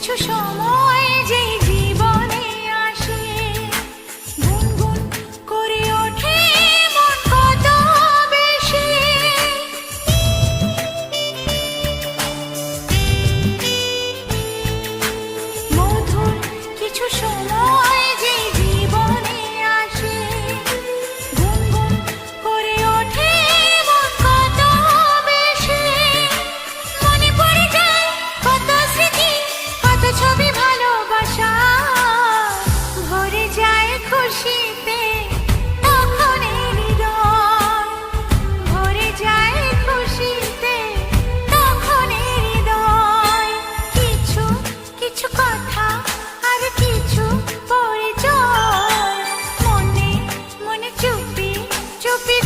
কিছু সময় যে জীবনে আসে, গুনগুন করে ওঠে মন কত বেশি। মধুর কিছু সময় যে জীবনে আসে, গুনগুন করে ওঠে মন কত বেশি। মনে পড়ে যায় কত স্মৃতি, কত ছবি ভালোবাসা, ভরে যায় খুশিতে তখন এই হৃদয়, ভরে যায় খুশিতে তখন এই হৃদয়। কিছু কিছু কথা আর কিছু পরিচয়, মনে মনে চুপি চুপি